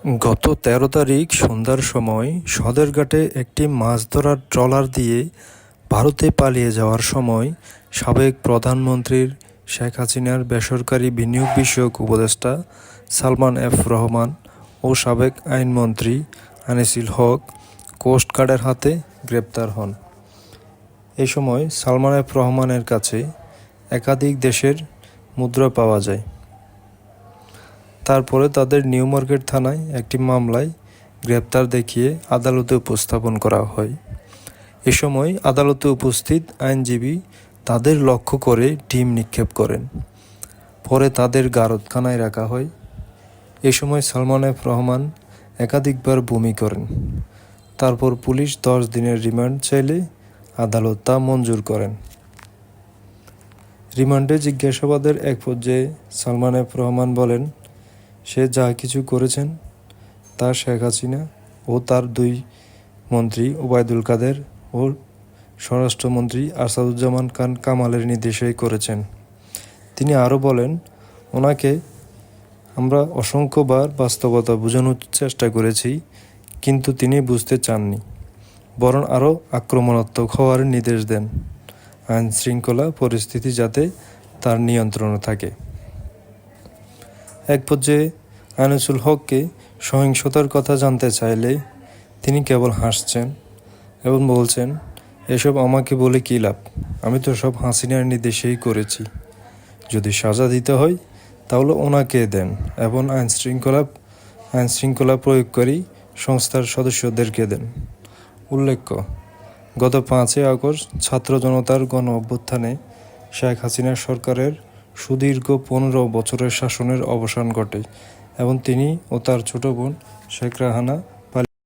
গত ১৩ তারিখ সন্ধ্যার সময় সদরঘাটে একটি মাছ ধরার ট্রলার দিয়ে ভারতে পালিয়ে যাওয়ার সময় সাবেক প্রধানমন্ত্রীর শেখ হাসিনার বেসরকারি বিনিয়োগ বিষয়ক উপদেষ্টা সালমান এফ রহমান ও সাবেক আইনমন্ত্রী আনিসুল হক কোস্টগার্ডের হাতে গ্রেপ্তার হন। এ সময় সালমান এফ রহমানের কাছে একাধিক দেশের মুদ্রা পাওয়া যায়। তারপরে তাদের নিউ মার্কেট থানায় একটি মামলায় গ্রেপ্তার দেখিয়ে আদালতে উপস্থাপন করা হয়। এ সময় আদালতে উপস্থিত আইনজীবী তাদের লক্ষ্য করে ডিম নিক্ষেপ করেন। পরে তাদের গারদখানায় রাখা হয়। এ সময় সালমান এফ রহমান একাধিকবার বমি করেন। তারপর পুলিশ 10 দিনের রিমান্ড চাইলে আদালত তা মঞ্জুর করেন। রিমান্ডে জিজ্ঞাসাবাদের এক পর্যায়ে সালমান এফ রহমান বলেন, সে যা কিছু করেছেন তা শেখ হাসিনা ও তার 2 মন্ত্রী ওবায়দুল কাদের ও স্বরাষ্ট্রমন্ত্রী আসাদুজ্জামান খান কামালের নির্দেশেই করেছেন। তিনি আরও বলেন, ওনাকে আমরা অসংখ্যবার বাস্তবতা বোঝানোর চেষ্টা করেছি, কিন্তু তিনি বুঝতে চাননি, বরং আরও আক্রমণাত্মক হওয়ার নির্দেশ দেন, আইন শৃঙ্খলা পরিস্থিতি যাতে তার নিয়ন্ত্রণে থাকে। এক পর্যায়ে আনিসুল হককে সহিংসতার কথা জানতে চাইলে তিনি কেবল হাসছেন এবং বলছেন, এসব আমাকে বলে কী লাভ, আমি তো সব হাসিনার নির্দেশেই করেছি, যদি সাজা দিতে হয় তাহলে ওনাকে দেন এবং আইনশৃঙ্খলা প্রয়োগকারী সংস্থার সদস্যদেরকে দেন। উল্লেখ্য, গত 5 আগস্ট ছাত্র জনতার গণ অভ্যুত্থানে শেখ হাসিনা সরকারের সুদীর্ঘ 15 বছরের শাসনের অবসান ঘটে এবং তিনি ও তার ছোট বোন শেখ রাহানা